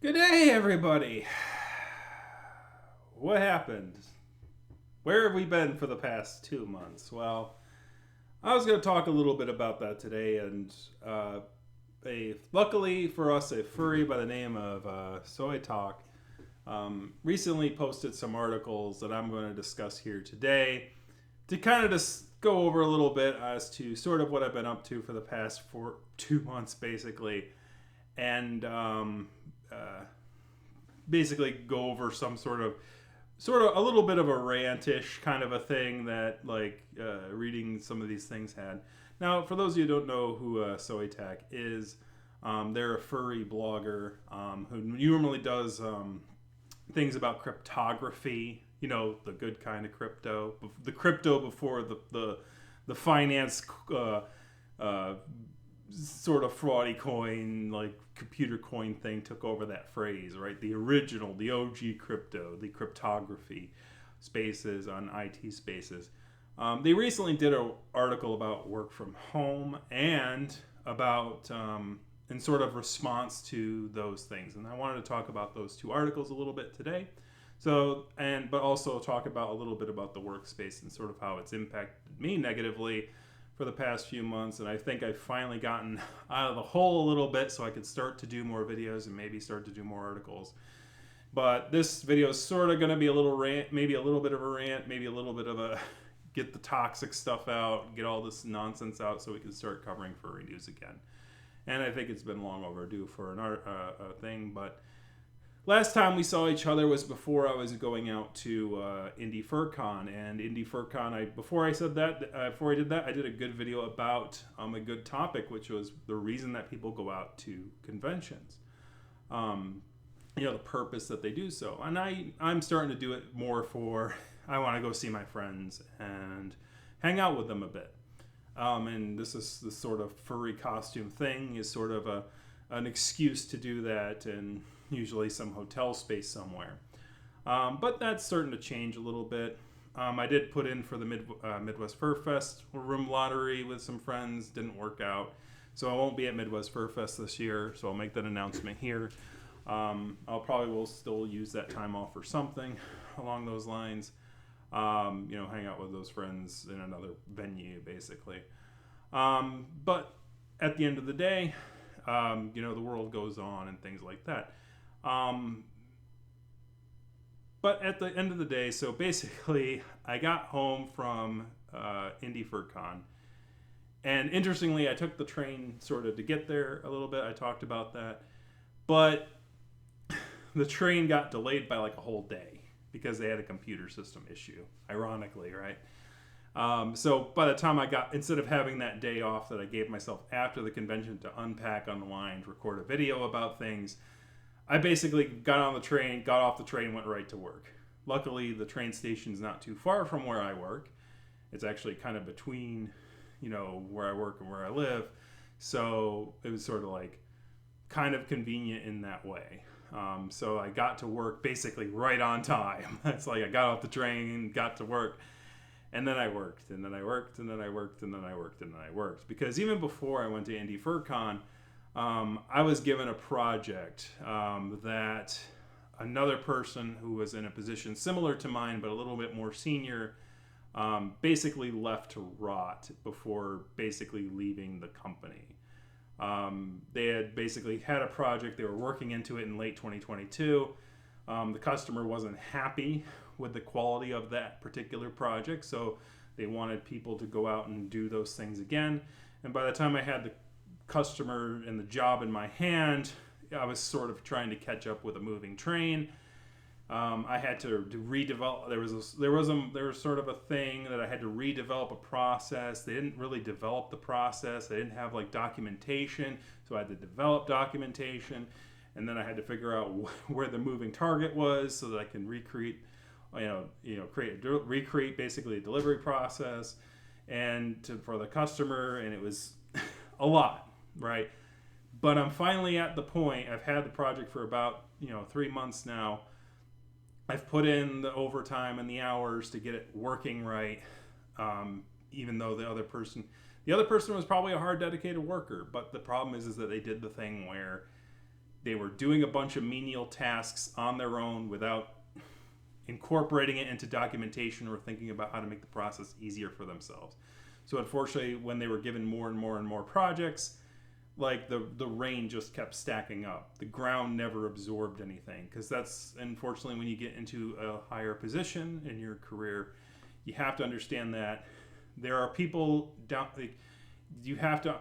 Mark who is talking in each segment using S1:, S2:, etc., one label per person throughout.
S1: Good day, everybody. What happened? Where have we been for the past 2 months? Well, I was going to talk a little bit about that today, and luckily for us, a furry by the name of Soatok recently posted some articles that I'm going to discuss here today to kind of just go over a little bit as to sort of what I've been up to for the past 2 months, basically, and basically go over some sort of a little bit of a rantish kind of a thing that reading some of these things had. Now, for those of you who don't know who Soatok is, they're a furry blogger who normally does things about cryptography. You know, the good kind of crypto, the crypto before the finance sort of fraudy coin, like computer coin thing took over that phrase, right? The original, the OG crypto, the cryptography spaces on IT spaces. They recently did an article about work from home and about in sort of response to those things. And I wanted to talk about those two articles a little bit today. But also talk about a little bit about the workspace and sort of how it's impacted me negatively for the past few months. And I think I've finally gotten out of the hole a little bit so I could start to do more videos and maybe start to do more articles. But this video is sort of going to be a little rant, maybe a little bit of a rant, maybe a little bit of a get the toxic stuff out, get all this nonsense out so we can start covering furry news again. And I think it's been long overdue for a thing, but last time we saw each other was before I was going out to Furcon, and Furcon. Before I did that, I did a good video about a good topic, which was the reason that people go out to conventions. The purpose that they do so, and I'm starting to do it more for I want to go see my friends and hang out with them a bit. And this sort of furry costume thing is sort of an excuse to do that, and usually some hotel space somewhere. But that's starting to change a little bit. I did put in for the Midwest Fur Fest room lottery with some friends. Didn't work out. So I won't be at Midwest Fur Fest this year. So I'll make that announcement here. I'll probably will still use that time off for something along those lines. Hang out with those friends in another venue, basically. But at the end of the day, the world goes on and things like that. But at the end of the day, so basically, I got home from Furcon, and interestingly, I took the train sort of to get there a little bit. I talked about that, but the train got delayed by like a whole day because they had a computer system issue. Ironically, right? So by the time instead of having that day off that I gave myself after the convention to unpack, unwind, record a video about things, I basically got off the train, went right to work. Luckily, the train station's not too far from where I work. It's actually kind of between, where I work and where I live. So it was sort of like kind of convenient in that way. So I got to work basically right on time. It's like I got off the train, got to work, and then I worked, and then I worked, and then I worked, and then I worked, and then I worked. Because even before I went to Furcon, I was given a project that another person who was in a position similar to mine, but a little bit more senior, basically left to rot before basically leaving the company. They had basically had a project, they were working into it in late 2022. The customer wasn't happy with the quality of that particular project, so they wanted people to go out and do those things again. And by the time I had the customer and the job in my hand, I was sort of trying to catch up with a moving train. I had to redevelop. There was sort of a thing that I had to redevelop a process. They didn't really develop the process. They didn't have like documentation, so I had to develop documentation, and then I had to figure out where the moving target was so that I can recreate basically a delivery process for the customer, and it was a lot, right? But I'm finally at the point. I've had the project for about 3 months now. I've put in the overtime and the hours to get it working right, even though the other person was probably a hard, dedicated worker. But the problem is that they did the thing where They were doing a bunch of menial tasks on their own without incorporating it into documentation or thinking about how to make the process easier for themselves. So unfortunately, when they were given more and more and more projects, like the rain just kept stacking up. The ground never absorbed anything, because that's unfortunately when you get into a higher position in your career, you have to understand that there are people down. Like, you have to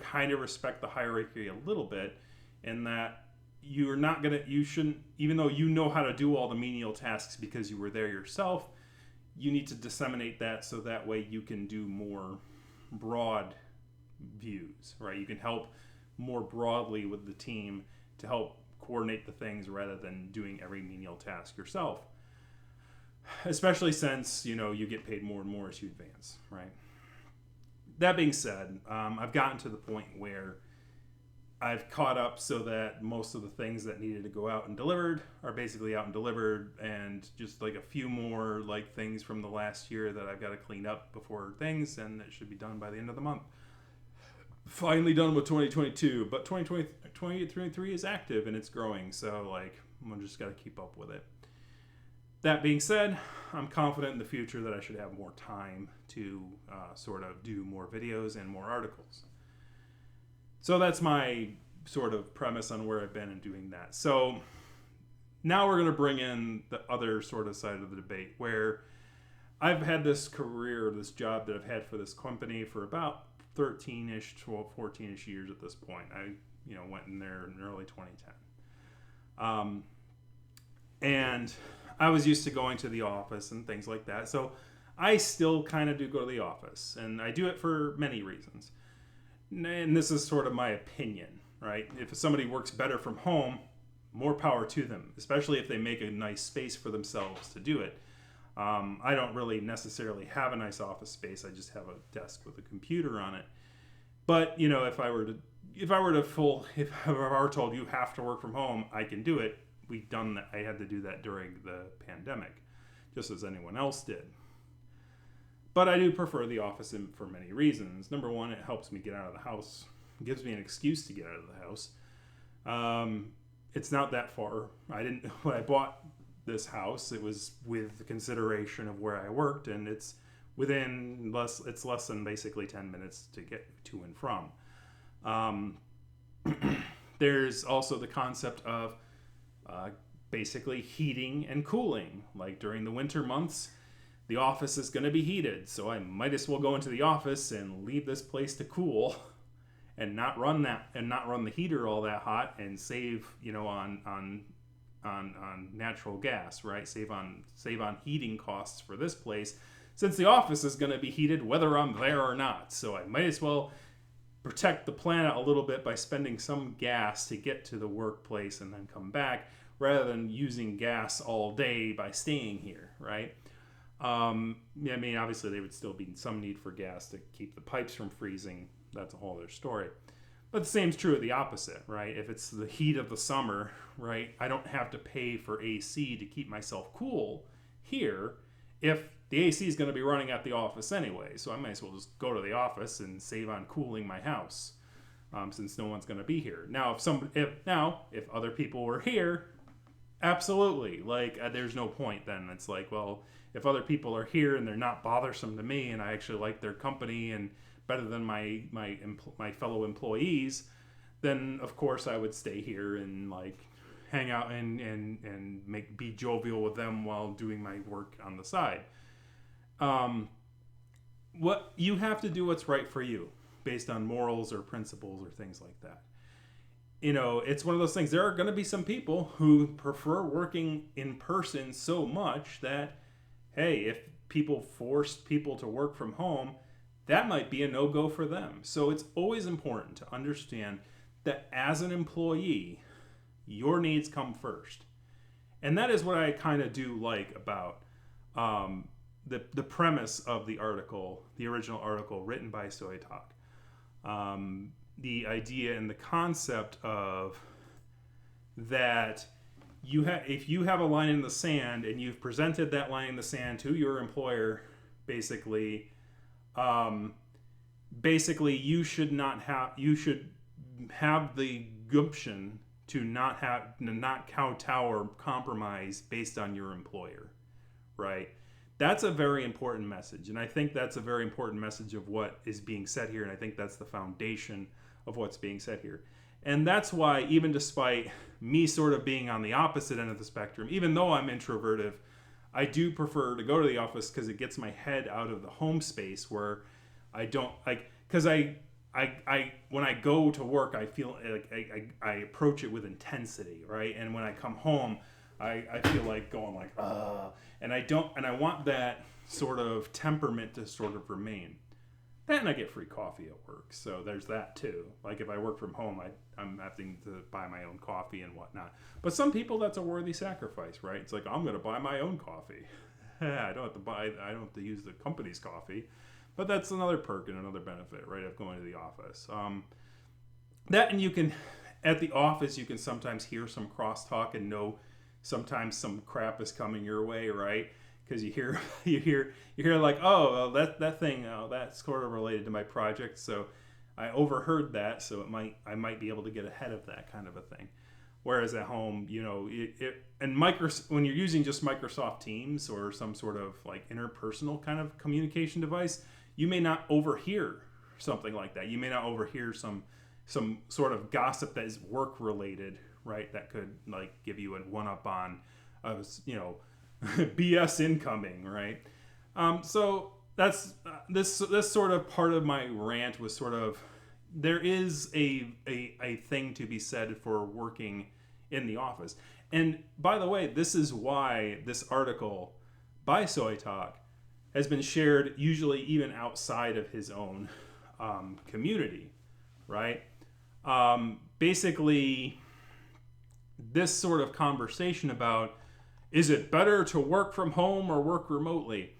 S1: kind of respect the hierarchy a little bit, in that you shouldn't, even though you know how to do all the menial tasks because you were there yourself, you need to disseminate that so that way you can do more broad views, right? You can help more broadly with the team to help coordinate the things rather than doing every menial task yourself. Especially since, you get paid more and more as you advance, right? That being said, I've gotten to the point where I've caught up so that most of the things that needed to go out and delivered are basically out and delivered, and just like a few more like things from the last year that I've got to clean up before things, and it should be done by the end of the month. Finally done with 2022, but 2023 is active and it's growing, so like I'm just got to keep up with it. That being said, I'm confident in the future that I should have more time to sort of do more videos and more articles. So that's my sort of premise on where I've been in doing that. So now we're going to bring in the other sort of side of the debate, where I've had this career, this job that I've had for this company for about 13-ish, 12, 14-ish years at this point. I went in there in early 2010. And I was used to going to the office and things like that. So I still kind of do go to the office, and I do it for many reasons. And this is sort of my opinion, right? If somebody works better from home, more power to them, especially if they make a nice space for themselves to do it. I don't really necessarily have a nice office space. I just have a desk with a computer on it. But, if I were told you have to work from home, I can do it. We've done that. I had to do that during the pandemic, just as anyone else did. But I do prefer the office for many reasons. Number one, it helps me get out of the house. It gives me an excuse to get out of the house. It's not that far. When I bought this house, it was with the consideration of where I worked, and it's less than basically 10 minutes to get to and from. There's also the concept of basically heating and cooling. Like during the winter months, the office is going to be heated, so I might as well go into the office and leave this place to cool, and not run the heater all that hot, and save on natural gas, right? Save on heating costs for this place, since the office is going to be heated whether I'm there or not. So I might as well protect the planet a little bit by spending some gas to get to the workplace and then come back, rather than using gas all day by staying here, right? Obviously there would still be some need for gas to keep the pipes from freezing. That's a whole other story. But the same is true of the opposite, right? If it's the heat of the summer, right, I don't have to pay for AC to keep myself cool here if the AC is going to be running at the office anyway. So I might as well just go to the office and save on cooling my house, since no one's going to be here. Now, if other people were here, absolutely. There's no point then. It's like, well, if other people are here and they're not bothersome to me, and I actually like their company and better than my fellow employees, then of course I would stay here and hang out and be jovial with them while doing my work on the side. What you have to do what's right for you based on morals or principles or things like that. It's one of those things. There are going to be some people who prefer working in person so much that, hey, if people force people to work from home, that might be a no-go for them. So it's always important to understand that as an employee, your needs come first. And that is what I kind of do like about the premise of the article, the original article written by Soatok. The idea and the concept of that if you have a line in the sand and you've presented that line in the sand to your employer, basically you should have the gumption to not kowtow or compromise based on your employer, right? That's a very important message, and I think that's a very important message of what is being said here, and I think that's the foundation of what's being said here. And that's why, even despite me sort of being on the opposite end of the spectrum, even though I'm introverted, I do prefer to go to the office because it gets my head out of the home space where I don't like, because I when I go to work, I feel like I approach it with intensity, right? And when I come home, I feel like going like, and I want that sort of temperament to sort of remain. And I get free coffee at work, so there's that too. Like if I work from home, I'm having to buy my own coffee and whatnot. But some people, that's a worthy sacrifice, right? It's like, I'm going to buy my own coffee. I don't have to use the company's coffee. But that's another perk and another benefit, right, of going to the office. That, and you can, at the office, you can sometimes hear some crosstalk and know sometimes some crap is coming your way, right? Because you hear like, oh, that thing, that's sort of related to my project, so I overheard that, so I might be able to get ahead of that kind of a thing. Whereas at home, when you're using just Microsoft Teams or some sort of like interpersonal kind of communication device, you may not overhear something like that. You may not overhear some sort of gossip that is work related, right? That could like give you a one-up on, BS incoming, right? So that's this sort of part of my rant was sort of, there is a thing to be said for working in the office. And by the way, this is why this article by Soatok has been shared usually even outside of his own community, right? Basically, this sort of conversation about, is it better to work from home or work remotely?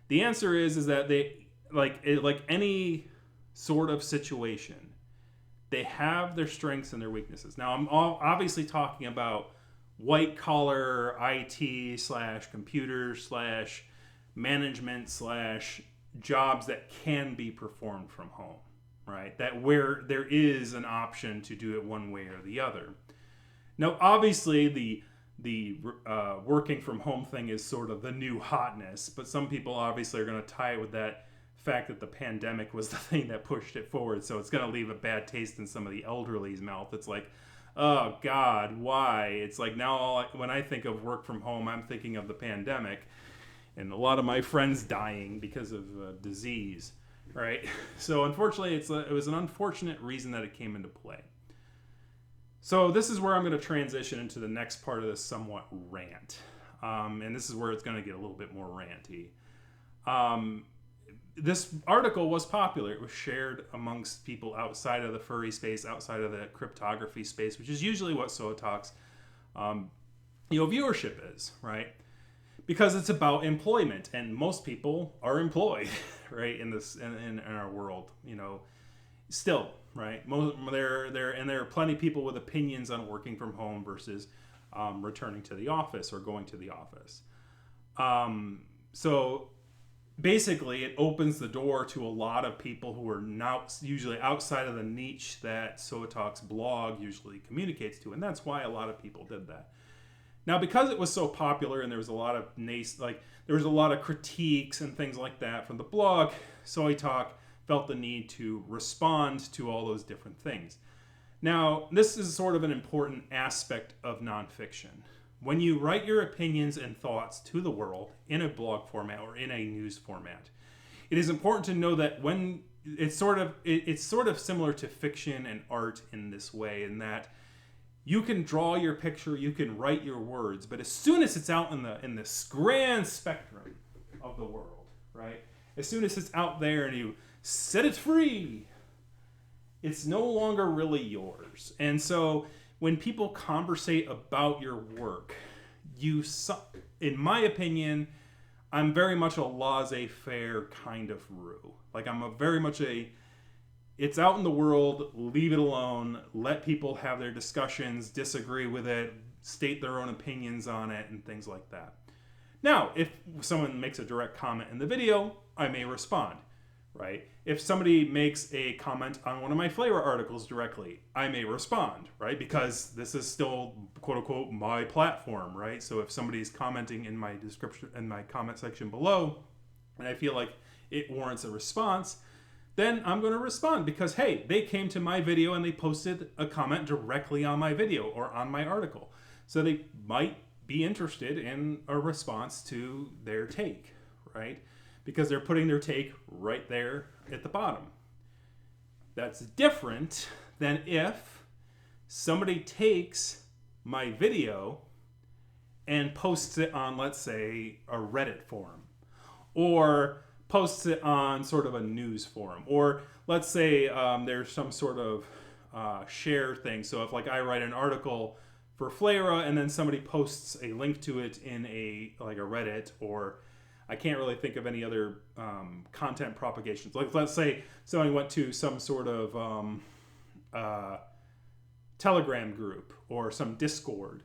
S1: The answer is that they, like any sort of situation, they have their strengths and their weaknesses. Now, I'm obviously talking about white collar IT / computer / management / jobs that can be performed from home, right? That where there is an option to do it one way or the other. Now, obviously, the working from home thing is sort of the new hotness, but some people obviously are going to tie it with that fact that the pandemic was the thing that pushed it forward, so it's going to leave a bad taste in some of the elderly's mouth. It's like, oh God, why? It's like now when I think of work from home, I'm thinking of the pandemic and a lot of my friends dying because of disease, right? So unfortunately, it was an unfortunate reason that it came into play. So this is where I'm going to transition into the next part of this somewhat rant. And this is where it's going to get a little bit more ranty. This article was popular. It was shared amongst people outside of the furry space, outside of the cryptography space, which is usually what Soatok's viewership is, right? Because it's about employment, and most people are employed, right? In our world, still, right? There are plenty of people with opinions on working from home versus returning to the office or going to the office. So basically, it opens the door to a lot of people who are not usually outside of the niche that Soatok's blog usually communicates to, and that's why a lot of people did that. Now, because it was so popular and there was a lot of there was a lot of critiques and things like that from the blog, Soatok felt the need to respond to all those different things. Now, this is sort of an important aspect of nonfiction. When you write your opinions and thoughts to the world in a blog format or in a news format, it is important to know that when it's sort of similar to fiction and art in this way, in that you can draw your picture, you can write your words, but as soon as it's out in this grand spectrum of the world, right? As soon as it's out there and you set it free, it's no longer really yours. And so when people conversate about your work, in my opinion, I'm very much a laissez-faire kind of rue. Like I'm very much it's out in the world, leave it alone, let people have their discussions, disagree with it, state their own opinions on it, and things like that. Now, if someone makes a direct comment in the video, I may respond. right? If somebody makes a comment on one of my flavor articles directly, I may respond, right? Because this is still, quote unquote, my platform, right? So if somebody's commenting in my description, in my comment section below, and I feel like it warrants a response, then I'm going to respond because, hey, they came to my video and they posted a comment directly on my video or on my article. So they might be interested in a response to their take, right? Because they're putting their take right there at the bottom. That's different than if somebody takes my video and posts it on, let's say, a Reddit forum, or posts it on sort of a news forum, or let's say there's some sort of share thing. So if like I write an article for Flera and then somebody posts a link to it in a Reddit, or I can't really think of any other content propagations. Like let's say somebody went to some sort of Telegram group or some Discord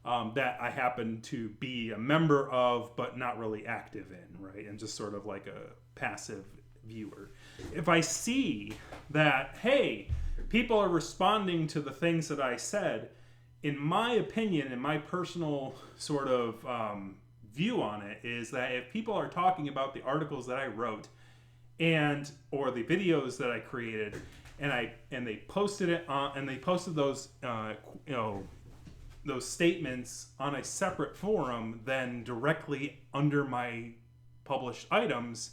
S1: that I happen to be a member of but not really active in, right? And just sort of like a passive viewer. If I see that, hey, people are responding to the things that I said, in my opinion, in my personal sort of view on it, is that if people are talking about the articles that I wrote and or the videos that I created, and they posted it on, and they posted those those statements on a separate forum than directly under my published items,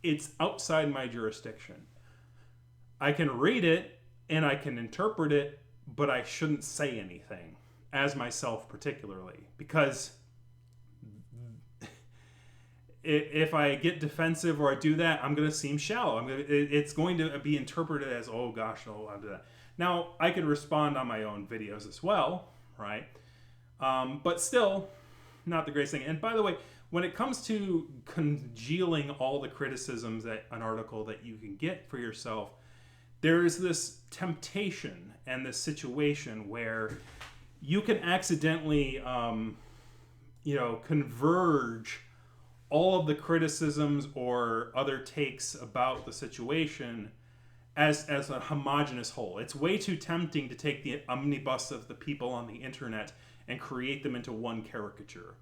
S1: it's outside my jurisdiction. I can read it and I can interpret it, but I shouldn't say anything as myself particularly, because if I get defensive or I do that, I'm going to seem shallow. It's going to be interpreted as, oh gosh, no, I'll do that. Now, I can respond on my own videos as well, right? But still, not the greatest thing. And by the way, when it comes to congealing all the criticisms that an article that you can get for yourself, there is this temptation and this situation where you can accidentally, converge all of the criticisms or other takes about the situation as a homogenous whole. It's way too tempting to take the omnibus of the people on the internet and create them into one caricature.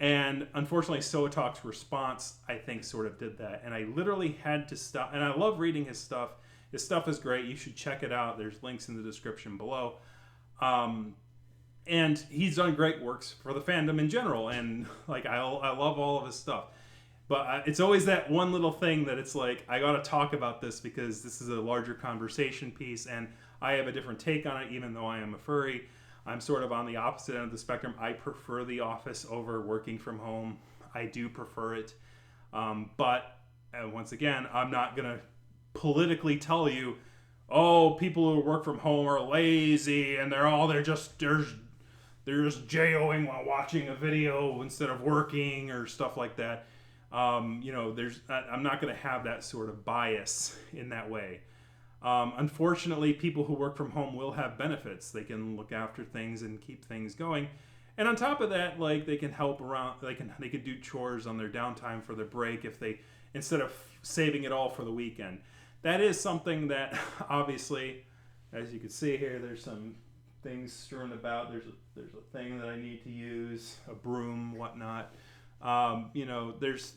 S1: And unfortunately, Soatok's response, I think, sort of did that. And I literally had to stop. And I love reading his stuff. His stuff is great. You should check it out. There's links in the description below. And he's done great works for the fandom in general. And like I love all of his stuff. But it's always that one little thing that it's like, I got to talk about this because this is a larger conversation piece. And I have a different take on it, even though I am a furry. I'm sort of on the opposite end of the spectrum. I prefer the office over working from home. I do prefer it. But once again, I'm not going to politically tell you, oh, people who work from home are lazy and they're just JOing while watching a video instead of working or stuff like that. I'm not going to have that sort of bias in that way. Unfortunately, people who work from home will have benefits. They can look after things and keep things going. And on top of that, like they can help around, they can do chores on their downtime for their break if they, instead of saving it all for the weekend. That is something that obviously, as you can see here, there's some things strewn about. There's a thing that I need to use, a broom, whatnot. There's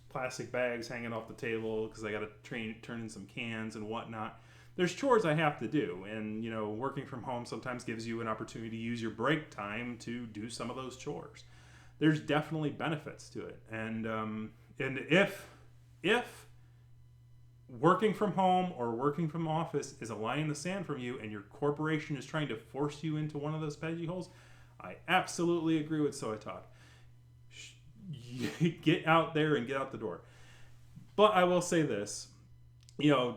S1: plastic bags hanging off the table because I got to turn in some cans and whatnot. There's chores I have to do, and working from home sometimes gives you an opportunity to use your break time to do some of those chores. There's definitely benefits to it, and if working from home or working from office is a line in the sand from you, and your corporation is trying to force you into one of those pedgy holes, I absolutely agree with Soatok. Get out there and get out the door. But I will say this,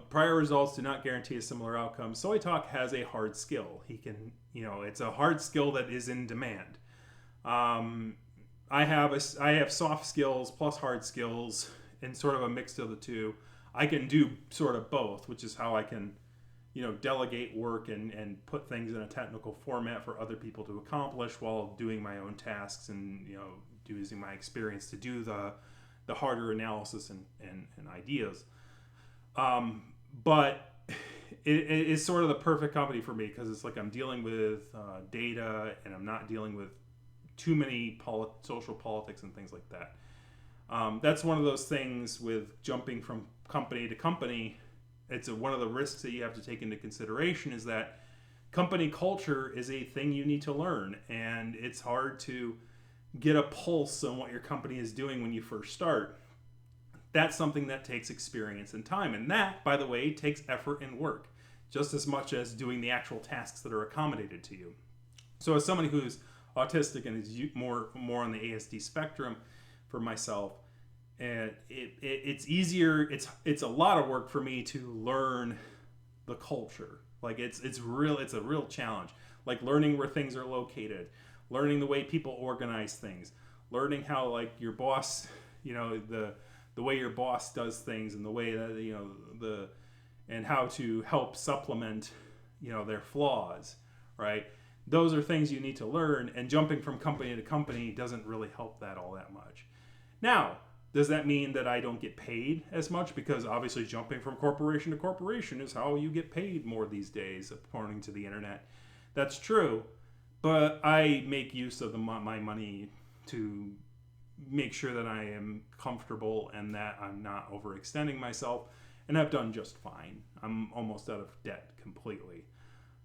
S1: prior results do not guarantee a similar outcome. Soatok has a hard skill. He can, it's a hard skill that is in demand. I have soft skills plus hard skills and sort of a mix of the two. I can do sort of both, which is how I can, delegate work and put things in a technical format for other people to accomplish while doing my own tasks and, using my experience to do the harder analysis and ideas. But it's sort of the perfect company for me because it's like I'm dealing with data and I'm not dealing with too many social politics and things like that. That's one of those things with jumping from company to company. It's one of the risks that you have to take into consideration is that company culture is a thing you need to learn, and it's hard to get a pulse on what your company is doing when you first start. That's something that takes experience and time, and that, by the way, takes effort and work just as much as doing the actual tasks that are accommodated to you. So as somebody who's autistic and is more on the ASD spectrum for myself, and it's easier. It's a lot of work for me to learn the culture. Like it's a real challenge. Like learning where things are located, learning the way people organize things, learning how like your boss, the way your boss does things, and the way that and how to help supplement their flaws, right? Those are things you need to learn, and jumping from company to company doesn't really help that all that much. Now, does that mean that I don't get paid as much? Because obviously jumping from corporation to corporation is how you get paid more these days, according to the internet. That's true, but I make use of my money to make sure that I am comfortable and that I'm not overextending myself, and I've done just fine. I'm almost out of debt completely.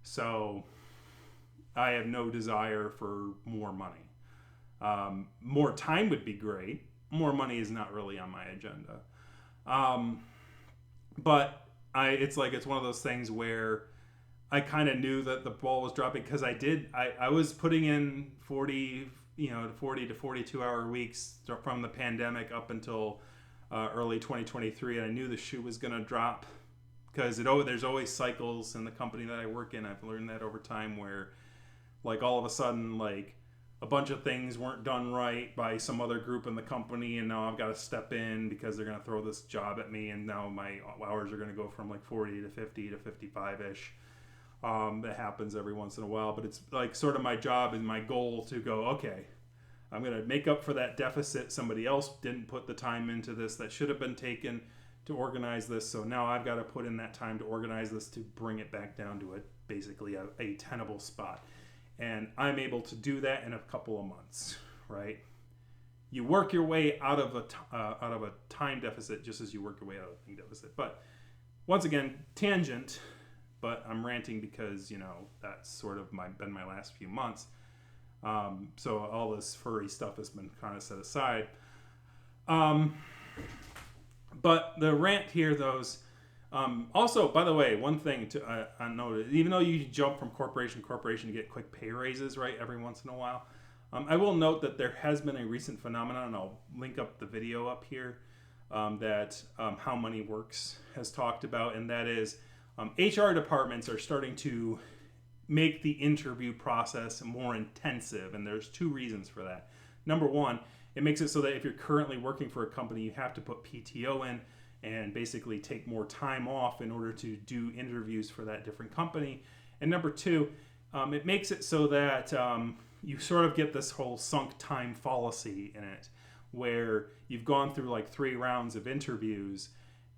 S1: So I have no desire for more money. More time would be great. More money is not really on my agenda. But it's one of those things where I kind of knew that the ball was dropping because I was putting in 40 to 42 hour weeks from the pandemic up until early 2023. And I knew the shoe was going to drop because there's always cycles in the company that I work in. I've learned that over time where like all of a sudden like a bunch of things weren't done right by some other group in the company, and now I've got to step in because they're going to throw this job at me, and now my hours are going to go from like 40 to 50 to 55-ish. That happens every once in a while, but it's like sort of my job and my goal to go, okay, I'm going to make up for that deficit. Somebody else didn't put the time into this that should have been taken to organize this, so now I've got to put in that time to organize this to bring it back down to basically a tenable spot. And I'm able to do that in a couple of months, right? You work your way out of a time deficit just as you work your way out of a thing deficit. But once again, tangent, but I'm ranting because, that's sort of been my last few months. So all this furry stuff has been kind of set aside. But the rant here, also, by the way, one thing to note, even though you jump from corporation to corporation to get quick pay raises, right, every once in a while, I will note that there has been a recent phenomenon, and I'll link up the video up here, that How Money Works has talked about, and that is HR departments are starting to make the interview process more intensive, and there's two reasons for that. Number one, it makes it so that if you're currently working for a company, you have to put PTO in and basically take more time off in order to do interviews for that different company. And number two, it makes it so that you sort of get this whole sunk time fallacy in it, where you've gone through like 3 rounds of interviews,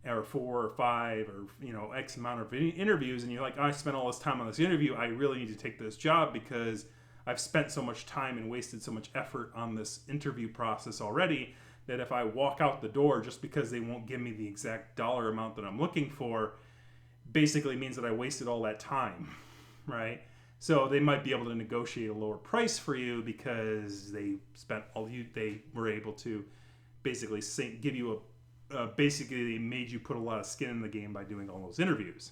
S1: or 4 or 5, or X amount of interviews, and you're like, I spent all this time on this interview, I really need to take this job because I've spent so much time and wasted so much effort on this interview process already, that if I walk out the door just because they won't give me the exact dollar amount that I'm looking for, basically means that I wasted all that time, right? So they might be able to negotiate a lower price for you because they were able to basically give you basically they made you put a lot of skin in the game by doing all those interviews.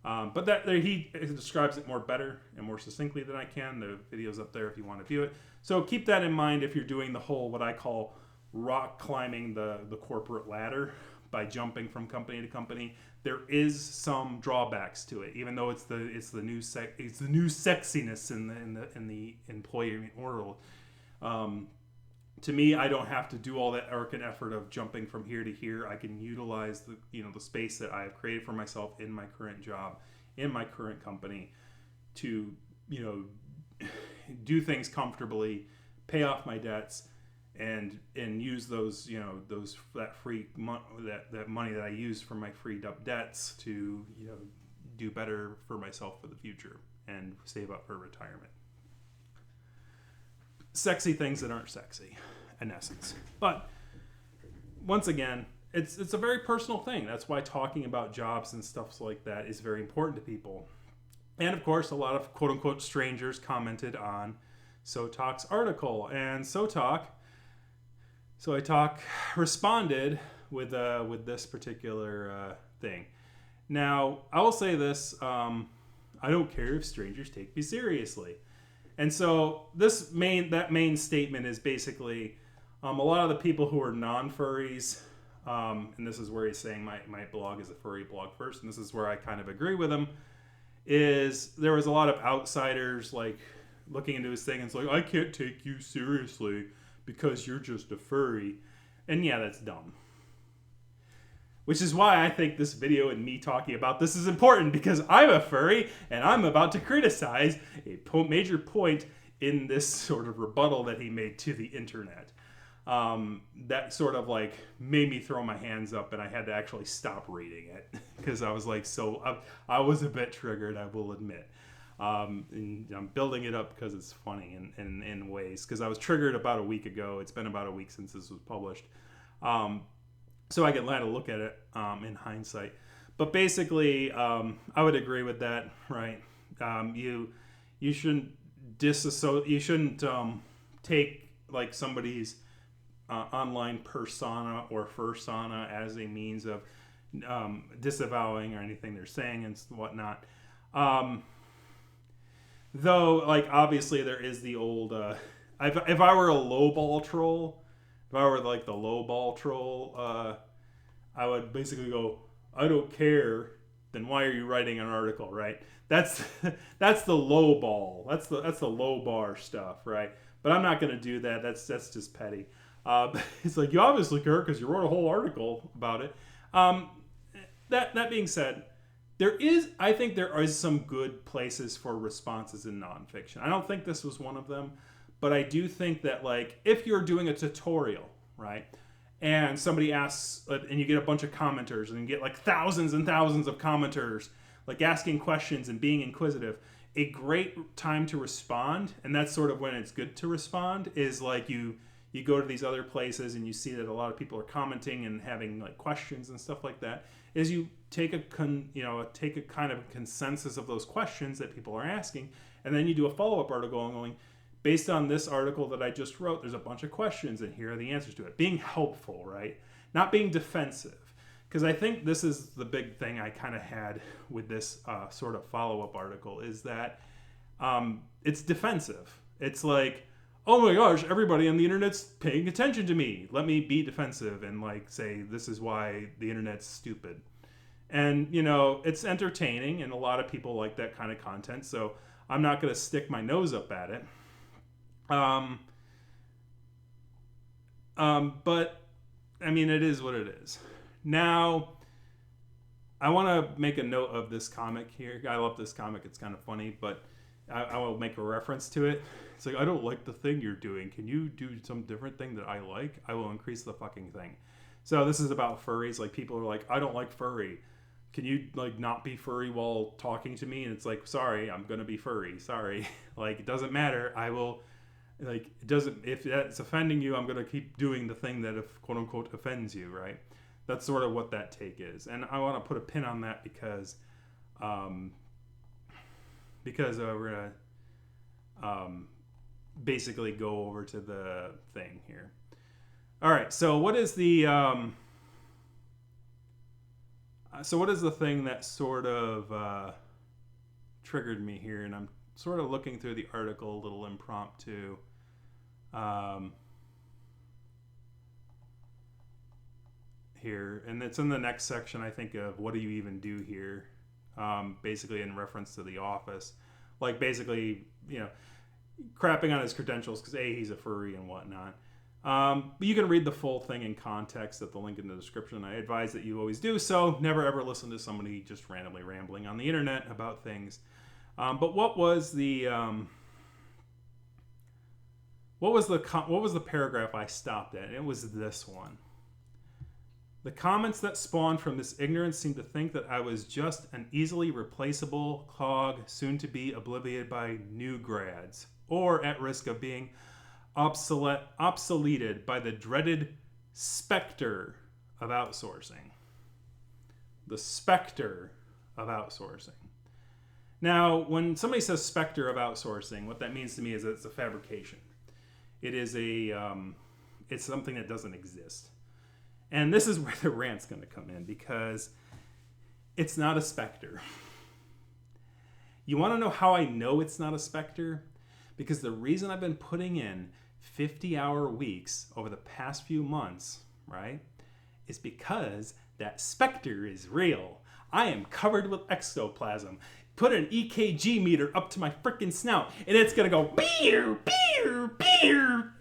S1: But he describes it more better and more succinctly than I can. The video's up there if you want to view it. So keep that in mind if you're doing the whole, what I call rock climbing the corporate ladder by jumping from company to company. There is some drawbacks to it, even though it's the new sexiness in the employee world. To me, I don't have to do all that work and effort of jumping from here to here. I can utilize the space that I have created for myself in my current job, in my current company, to do things comfortably, pay off my debts, and use those, you know, that free that money that I use for my freed up debts to, you know, do better for myself for the future and save up for retirement. Sexy things that aren't sexy, in essence. But once again, it's a very personal thing. That's why talking about jobs and stuff like that is very important to people. And of course, a lot of quote unquote strangers commented on Soatok's article, and Soatok responded with this particular thing. Now, I will say this: I don't care if strangers take me seriously. And so that main statement is basically a lot of the people who are non-furries, and this is where he's saying my blog is a furry blog first, and this is where I kind of agree with him, is there was a lot of outsiders like looking into his thing and it's like, I can't take you seriously because you're just a furry. And yeah, that's dumb. Which is why I think this video and me talking about this is important, because I'm a furry and I'm about to criticize a major point in this sort of rebuttal that he made to the internet. That sort of like made me throw my hands up, and I had to actually stop reading it because I was like, I was a bit triggered, I will admit. And I'm building it up because it's funny in ways, because I was triggered about a week ago. It's been about a week since this was published. So I can let a look at it in hindsight. But basically, I would agree with that, right? You shouldn't disassociate. You shouldn't take like somebody's online persona or fursona as a means of disavowing or anything they're saying and whatnot. Though, like, obviously there is the old. If I were a lowball troll. If I were like the lowball troll, I would basically go, I don't care. Then why are you writing an article, right? That's the lowball. That's the low bar stuff, right? But I'm not going to do that. That's just petty. It's like, you obviously care because you wrote a whole article about it. That being said, I think there is some good places for responses in nonfiction. I don't think this was one of them. But I do think that, like, if you're doing a tutorial, right, and somebody asks, and you get a bunch of commenters, and you get, like, thousands and thousands of commenters, like, asking questions and being inquisitive, a great time to respond, and that's sort of when it's good to respond, is, like, you go to these other places and you see that a lot of people are commenting and having, like, questions and stuff like that, is you take a kind of consensus of those questions that people are asking, and then you do a follow-up article and going, based on this article that I just wrote, there's a bunch of questions, and here are the answers to it. Being helpful, right? Not being defensive. Because I think this is the big thing I kind of had with this sort of follow-up article, is that it's defensive. It's like, oh my gosh, everybody on the internet's paying attention to me. Let me be defensive and like say, this is why the internet's stupid. And, you know, it's entertaining, and a lot of people like that kind of content, so I'm not going to stick my nose up at it. But I mean, it is what it is. Now, I want to make a note of this comic here. I love this comic. It's kind of funny, but I will make a reference to it. It's like, I don't like the thing you're doing. Can you do some different thing that I like? I will increase the fucking thing. So this is about furries. Like, people are like, I don't like furry. Can you like not be furry while talking to me? And it's like, sorry, I'm going to be furry. Sorry. Like, it doesn't matter. I will. Like, it doesn't, if that's offending you, I'm going to keep doing the thing that, if quote unquote, offends you, right? That's sort of what that take is. And I want to put a pin on that because we're going to basically go over to the thing here. All right. So what is the thing that sort of triggered me here? And I'm sort of looking through the article a little impromptu. Here, and it's in the next section, I think, of what do you even do here, basically in reference to The Office, like basically, you know, crapping on his credentials because he's a furry and whatnot. But you can read the full thing in context at the link in the description. I advise that you always do so. Never ever listen to somebody just randomly rambling on the internet about things. But what was the what was the paragraph I stopped at? It was this one. The comments that spawned from this ignorance seemed to think that I was just an easily replaceable cog, soon to be obliterated by new grads, or at risk of being obsoleted by the dreaded specter of outsourcing. The specter of outsourcing. Now, when somebody says specter of outsourcing, what that means to me is that it's a fabrication. It is it's something that doesn't exist. And this is where the rant's going to come in, because it's not a specter. You want to know how I know it's not a specter? Because the reason I've been putting in 50-hour weeks over the past few months, right, is because that specter is real. I am covered with ectoplasm. Put an EKG meter up to my freaking snout, and it's going to go beer, beer, beer.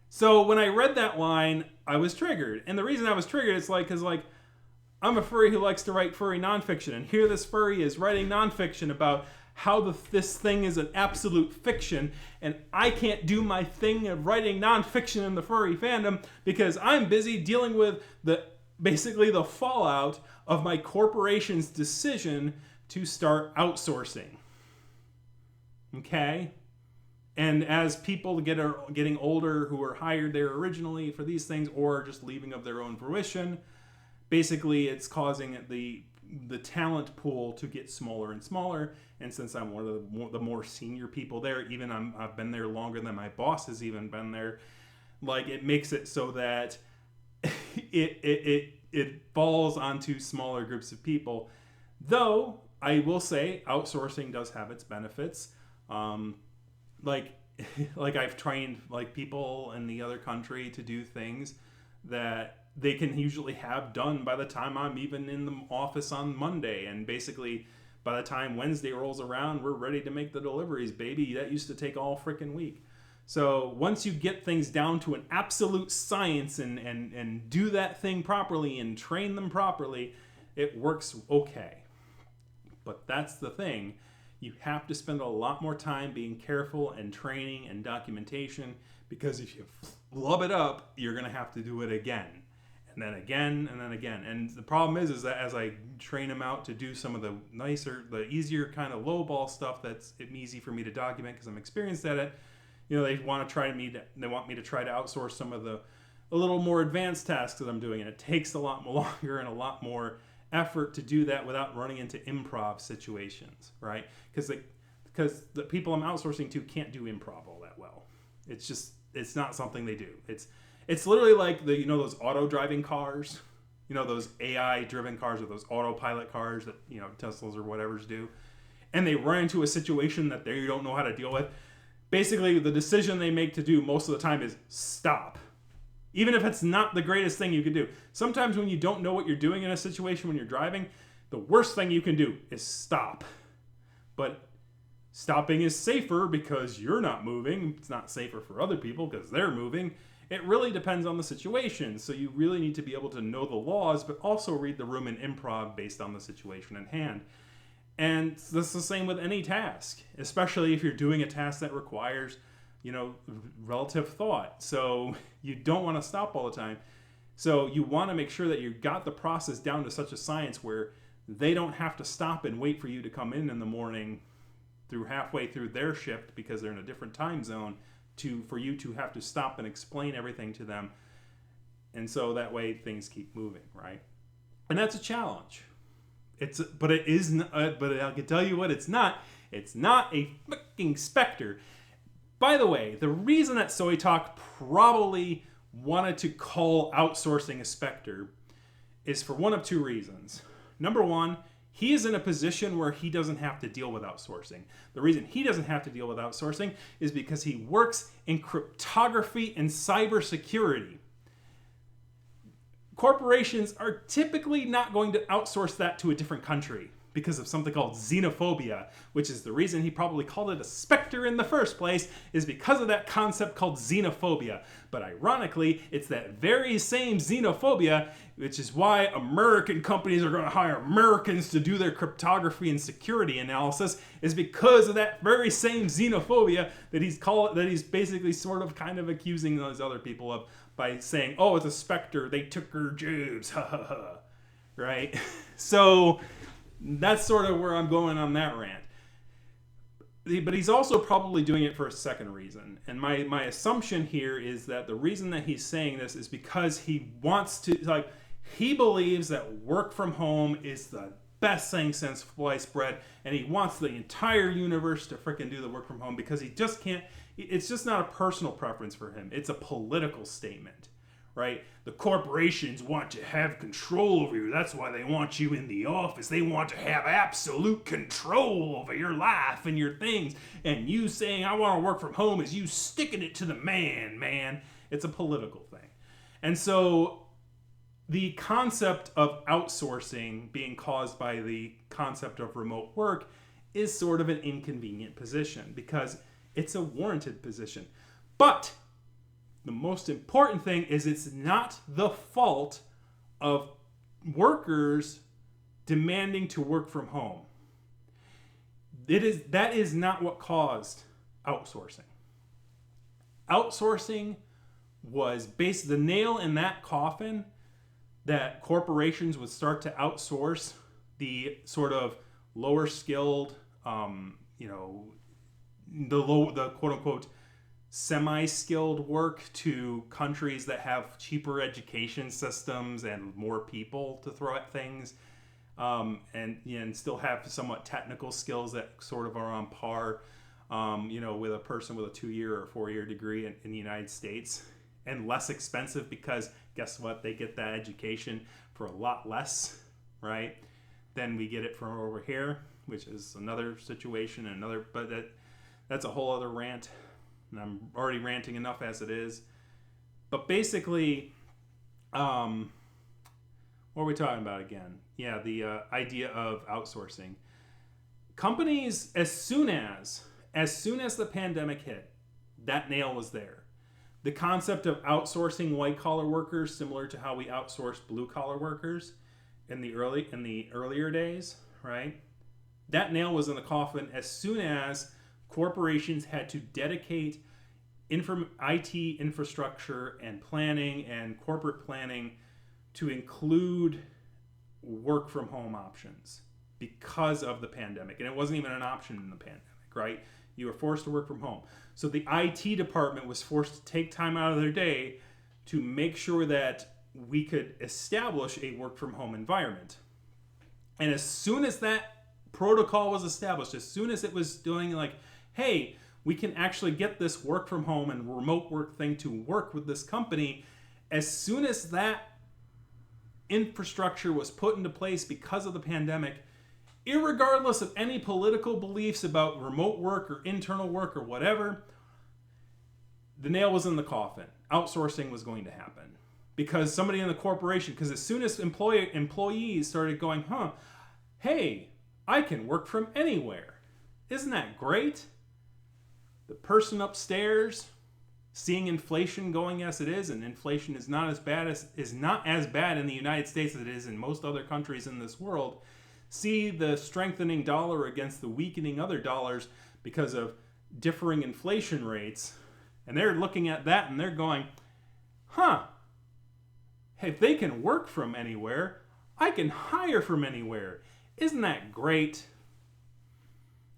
S1: So when I read that line, I was triggered. And the reason I was triggered is because I'm a furry who likes to write furry nonfiction. And here this furry is writing nonfiction about how this thing is an absolute fiction. And I can't do my thing of writing nonfiction in the furry fandom because I'm busy dealing with basically the fallout of my corporation's decision to start outsourcing. Okay? And as people getting older who were hired there originally for these things or just leaving of their own fruition, basically it's causing the talent pool to get smaller and smaller. And since I'm one of the more senior people there, even I've been there longer than my boss has even been there, it makes it so that it falls onto smaller groups of people. Though I will say outsourcing does have its benefits. I've trained people in the other country to do things that they can usually have done by the time I'm even in the office on Monday. And basically by the time Wednesday rolls around, we're ready to make the deliveries, baby. That used to take all freaking week. So once you get things down to an absolute science and do that thing properly and train them properly, it works okay. But that's the thing. You have to spend a lot more time being careful and training and documentation, because if you flub it up, you're going to have to do it again. And then again, and then again. And the problem is that as I train them out to do some of the easier kind of lowball stuff that's easy for me to document because I'm experienced at it, they want me to try to outsource some of a little more advanced tasks that I'm doing. And it takes a lot longer and a lot more effort to do that without running into improv situations, right? Because the people I'm outsourcing to can't do improv all that well. It's not something they do. It's literally like those auto driving cars, those AI driven cars or those autopilot cars that Teslas or whatever's do, and they run into a situation that they don't know how to deal with. Basically, the decision they make to do most of the time is stop. Even if it's not the greatest thing you can do. Sometimes when you don't know what you're doing in a situation when you're driving, the worst thing you can do is stop. But stopping is safer because you're not moving. It's not safer for other people because they're moving. It really depends on the situation. So you really need to be able to know the laws, but also read the room and improv based on the situation at hand. And that's the same with any task, especially if you're doing a task that requires relative thought. So you don't want to stop all the time. So you want to make sure that you've got the process down to such a science where they don't have to stop and wait for you to come in the morning through halfway through their shift because they're in a different time zone for you to have to stop and explain everything to them. And so that way things keep moving, right? And that's a challenge. But I can tell you what it's not. It's not a fucking specter. By the way, the reason that Soatok probably wanted to call outsourcing a specter is for one of two reasons. Number one, he is in a position where he doesn't have to deal with outsourcing. The reason he doesn't have to deal with outsourcing is because he works in cryptography and cybersecurity. Corporations are typically not going to outsource that to a different country because of something called xenophobia, which is the reason he probably called it a specter in the first place, is because of that concept called xenophobia. But ironically, it's that very same xenophobia, which is why American companies are going to hire Americans to do their cryptography and security analysis, is because of that very same xenophobia that he's basically sort of kind of accusing those other people of, by saying, oh, it's a specter, they took her jobs, ha ha ha, right? So that's sort of where I'm going on that rant. But he's also probably doing it for a second reason. And my assumption here is that the reason that he's saying this is because he wants to, he believes that work from home is the best thing since sliced bread, and he wants the entire universe to frickin' do the work from home because he just can't. It's just not a personal preference for him. It's a political statement, right? The corporations want to have control over you. That's why they want you in the office. They want to have absolute control over your life and your things. And you saying, I want to work from home, is you sticking it to the man. It's a political thing. And so the concept of outsourcing being caused by the concept of remote work is sort of an inconvenient position because it's a warranted position. But the most important thing is it's not the fault of workers demanding to work from home. That is not what caused outsourcing. Outsourcing was the nail in that coffin that corporations would start to outsource the sort of lower skilled, the quote unquote semi-skilled work to countries that have cheaper education systems and more people to throw at things, and still have somewhat technical skills that sort of are on par, with a person with a 2-year or 4-year degree in the United States, and less expensive because guess what? They get that education for a lot less, right? Than we get it from over here, which is another situation, but that's a whole other rant. And I'm already ranting enough as it is. But basically, what are we talking about again? Yeah, the idea of outsourcing. Companies, as soon as the pandemic hit, that nail was there. The concept of outsourcing white-collar workers, similar to how we outsourced blue-collar workers in the earlier days, right? That nail was in the coffin as soon as corporations had to dedicate IT infrastructure and planning and corporate planning to include work from home options because of the pandemic. And it wasn't even an option in the pandemic, right? You were forced to work from home. So the IT department was forced to take time out of their day to make sure that we could establish a work from home environment. And as soon as that protocol was established, as soon as it was doing hey, we can actually get this work from home and remote work thing to work with this company, as soon as that infrastructure was put into place because of the pandemic, irregardless of any political beliefs about remote work or internal work or whatever, the nail was in the coffin. Outsourcing was going to happen. Because somebody in the corporation, because as soon as employees started going, hey, I can work from anywhere. Isn't that great? The person upstairs, seeing inflation going as it is, and inflation is not as bad in the United States as it is in most other countries in this world, see the strengthening dollar against the weakening other dollars because of differing inflation rates, and they're looking at that and they're going, hey, if they can work from anywhere, I can hire from anywhere. Isn't that great?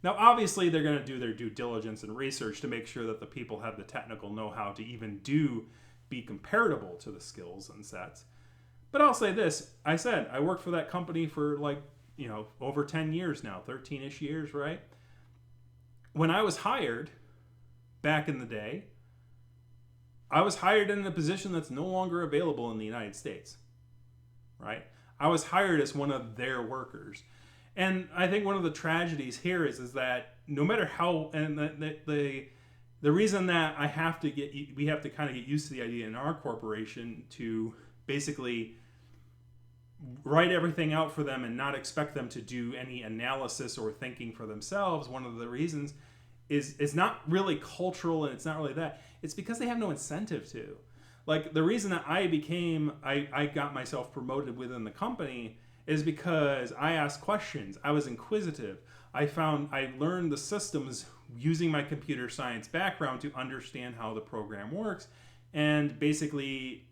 S1: Now, obviously, they're going to do their due diligence and research to make sure that the people have the technical know-how to even be comparable to the skills and sets. But I'll say this. I worked for that company for over 10 years now, 13-ish years, right? When I was hired back in the day, I was hired in a position that's no longer available in the United States, right? I was hired as one of their workers. And I think one of the tragedies here is that no matter how, and the reason that we have to kind of get used to the idea in our corporation to basically write everything out for them and not expect them to do any analysis or thinking for themselves, one of the reasons is not really cultural, and it's not really that. It's because they have no incentive to. Like, the reason that I got myself promoted within the company is because I asked questions. I was inquisitive. I learned the systems using my computer science background to understand how the program works, and basically,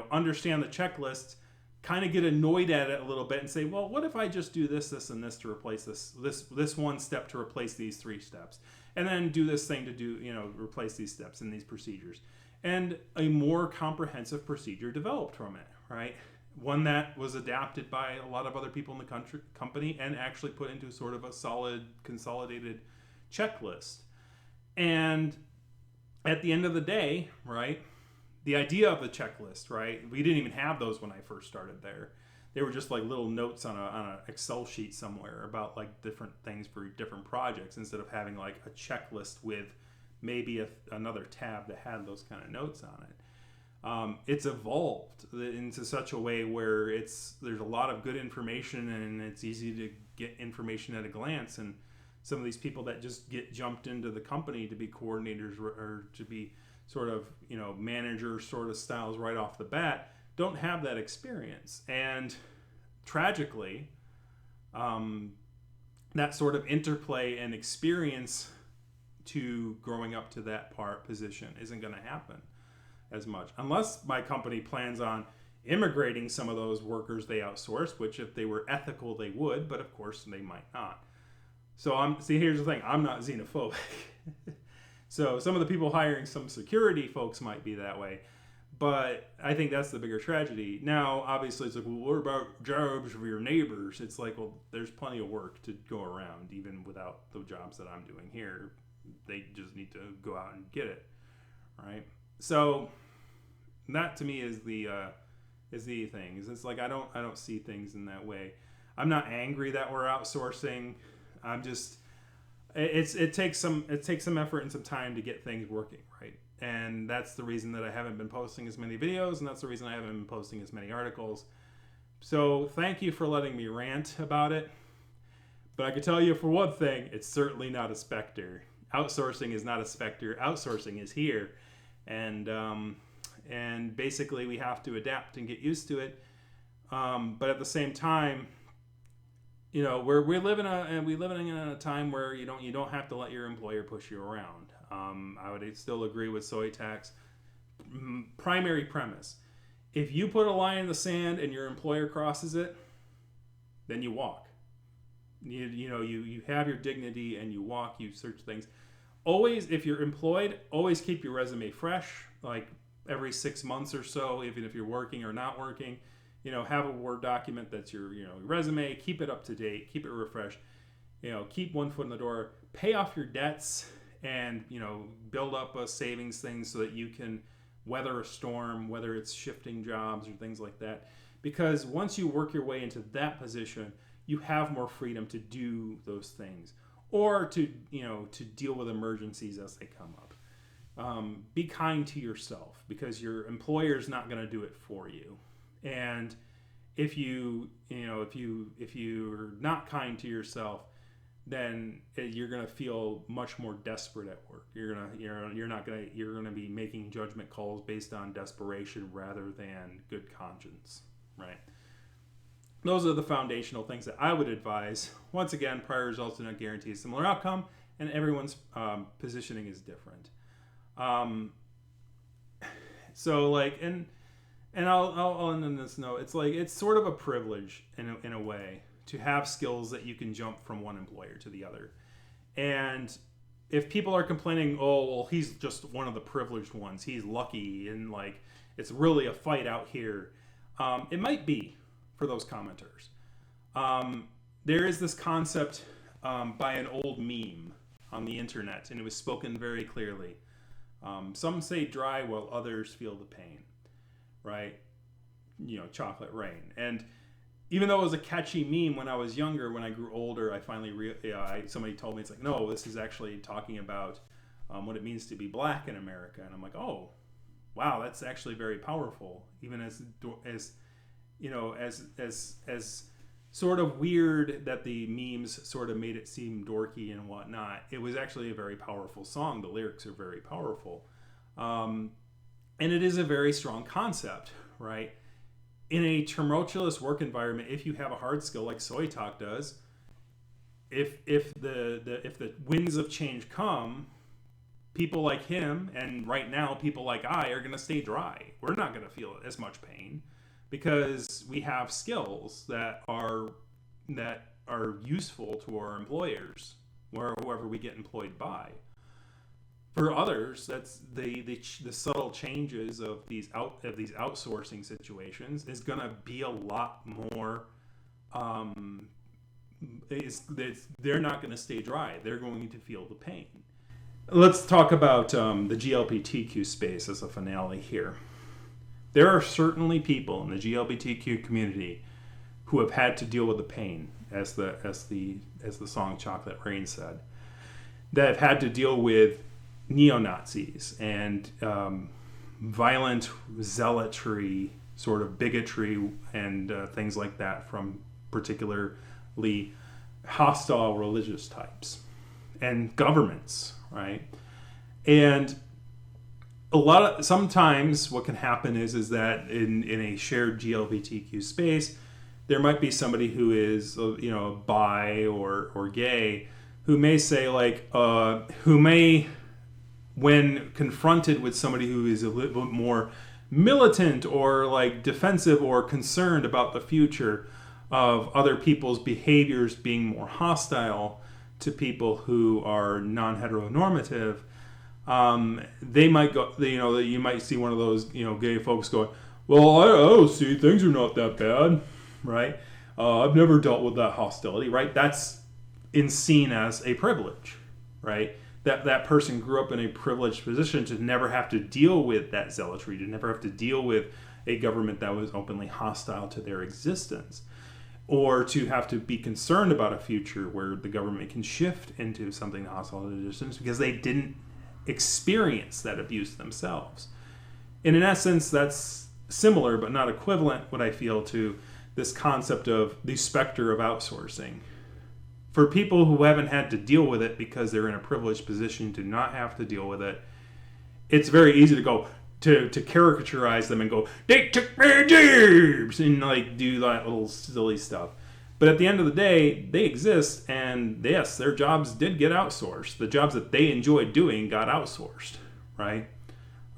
S1: understand the checklists, kind of get annoyed at it a little bit and say, well, what if I just do this, this, and this to replace this one step to replace these 3 steps, and then do this thing to do, replace these steps and these procedures. And a more comprehensive procedure developed from it, right? One that was adapted by a lot of other people in the company and actually put into sort of a solid, consolidated checklist. And at the end of the day, right, the idea of the checklist, right, we didn't even have those when I first started there. They were just like little notes on a Excel sheet somewhere about like different things for different projects, instead of having like a checklist with maybe another tab that had those kind of notes on it. It's evolved into such a way where there's a lot of good information, and it's easy to get information at a glance. And some of these people that just get jumped into the company to be coordinators or to be sort of, manager sort of styles right off the bat don't have that experience. And tragically, that sort of interplay and experience to growing up to that position isn't going to happen as much, unless my company plans on immigrating some of those workers they outsourced, which if they were ethical they would, but of course they might not. So here's the thing, I'm not xenophobic. So some of the people hiring some security folks might be that way, but I think that's the bigger tragedy. Now, obviously, it's like, well, what about jobs for your neighbors? It's like, well, there's plenty of work to go around, even without the jobs that I'm doing here. They just need to go out and get it, right? So that to me is the thing. It's like I don't see things in that way. I'm not angry that we're outsourcing. I'm just it takes some effort and some time to get things working, right? And that's the reason that I haven't been posting as many videos, and that's the reason I haven't been posting as many articles. So thank you for letting me rant about it. But I can tell you for one thing, it's certainly not a specter. Outsourcing is not a specter. Outsourcing is here, and basically we have to adapt and get used to it. But at the same time, we live in a time where you don't have to let your employer push you around. I would still agree with Soatok's primary premise. If you put a line in the sand and your employer crosses it, then you walk. You have your dignity and you walk. You search things. Always, if you're employed, always keep your resume fresh. Like every 6 months or so, even if you're working or not working. Have a Word document that's your resume. Keep it up to date. Keep it refreshed. Keep one foot in the door. Pay off your debts, and build up a savings thing so that you can weather a storm, whether it's shifting jobs or things like that. Because once you work your way into that position, you have more freedom to do those things, or to deal with emergencies as they come up. Be kind to yourself, because your employer is not going to do it for you. And if you're not kind to yourself, then you're gonna feel much more desperate at work. You're gonna be making judgment calls based on desperation rather than good conscience, right? Those are the foundational things that I would advise. Once again, prior results do not guarantee a similar outcome, and everyone's positioning is different. And I'll end on this note. It's like, it's sort of a privilege in a way to have skills that you can jump from one employer to the other. And if people are complaining, oh, well, he's just one of the privileged ones, he's lucky, and like it's really a fight out here, it might be for those commenters. There is this concept by an old meme on the internet, and it was spoken very clearly. Some say dry while others feel the pain. Right? Chocolate rain. And even though it was a catchy meme when I was younger, when I grew older, I finally somebody told me, it's like, no, this is actually talking about what it means to be black in America. And I'm like, oh, wow, that's actually very powerful. Even as as sort of weird that the memes sort of made it seem dorky and whatnot, it was actually a very powerful song. The lyrics are very powerful. And it is a very strong concept, right? In a tumultuous work environment, if you have a hard skill like Soatok does, if the winds of change come, people like him, and right now people like I, are going to stay dry. We're not going to feel as much pain because we have skills that are useful to our employers or whoever we get employed by. For others, that's the subtle changes of these outsourcing situations is going to be a lot more. They're not going to stay dry. They're going to feel the pain. Let's talk about the GLBTQ space as a finale here. There are certainly people in the GLBTQ community who have had to deal with the pain, as the song "Chocolate Rain" said, that have had to deal with neo-Nazis and violent zealotry, sort of bigotry, and things like that from particularly hostile religious types and governments, right? And sometimes what can happen is that in a shared GLBTQ space, there might be somebody who is bi or gay who may say when confronted with somebody who is a little bit more militant or like defensive or concerned about the future of other people's behaviors being more hostile to people who are non-heteronormative, they might go, you might see one of those, gay folks going, well, I don't see, things are not that bad, right? I've never dealt with that hostility, right? That's seen as a privilege, right? That person grew up in a privileged position to never have to deal with that zealotry, to never have to deal with a government that was openly hostile to their existence, or to have to be concerned about a future where the government can shift into something hostile to their existence because they didn't experience that abuse themselves. And in essence, that's similar but not equivalent, what I feel, to this concept of the specter of outsourcing. For people who haven't had to deal with it because they're in a privileged position to not have to deal with it, it's very easy to go to caricaturize them and go, they took my jobs, and like do that little silly stuff. But at the end of the day, they exist, and yes, their jobs did get outsourced. The jobs that they enjoyed doing got outsourced, right?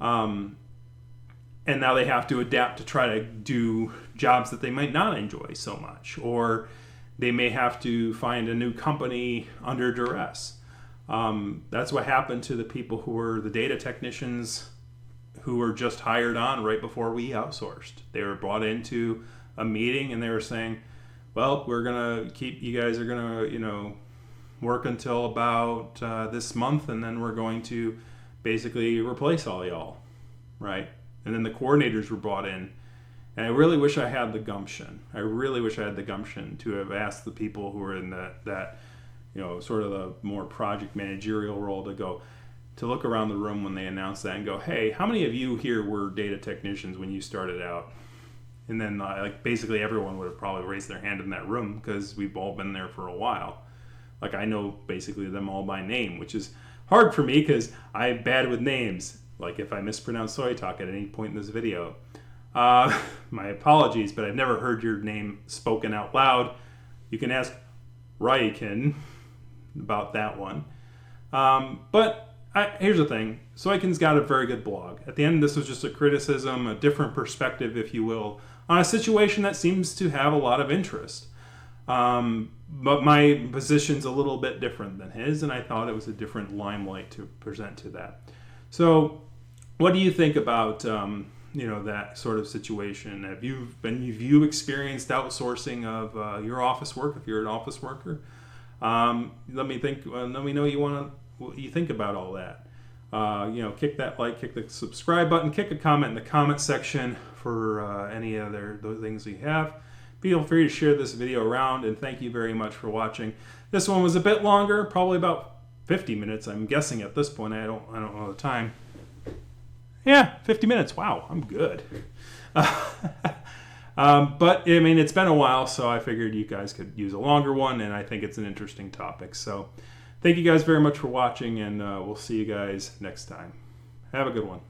S1: And now they have to adapt to try to do jobs that they might not enjoy so much, or they may have to find a new company under duress. That's what happened to the people who were the data technicians who were just hired on right before we outsourced. They were brought into a meeting and they were saying, well, we're going to keep, you guys are going to, work until about this month, and then we're going to basically replace all y'all, right? And then the coordinators were brought in. And I really wish I had the gumption. To have asked the people who were in that sort of the more project managerial role to look around the room when they announced that and go, hey, how many of you here were data technicians when you started out? And then basically everyone would have probably raised their hand in that room because we've all been there for a while. Like I know basically them all by name, which is hard for me because I'm bad with names. Like if I mispronounce Soatok at any point in this video. My apologies, but I've never heard your name spoken out loud. You can ask Raikin about that one. But here's the thing. Soikin's got a very good blog. At the end, this was just a criticism, a different perspective, if you will, on a situation that seems to have a lot of interest. But my position's a little bit different than his, and I thought it was a different limelight to present to that. So what do you think about that sort of situation? Have you experienced outsourcing of your office work? If you're an office worker, let me know what you think about all that. Kick that like, kick the subscribe button, kick a comment in the comment section for any other those things you have. Feel free to share this video around, and thank you very much for watching. This one was a bit longer, probably about 50 minutes. I'm guessing at this point. I don't know the time. Yeah, 50 minutes. Wow, I'm good. But I mean, it's been a while, so I figured you guys could use a longer one, and I think it's an interesting topic. So thank you guys very much for watching, and we'll see you guys next time. Have a good one.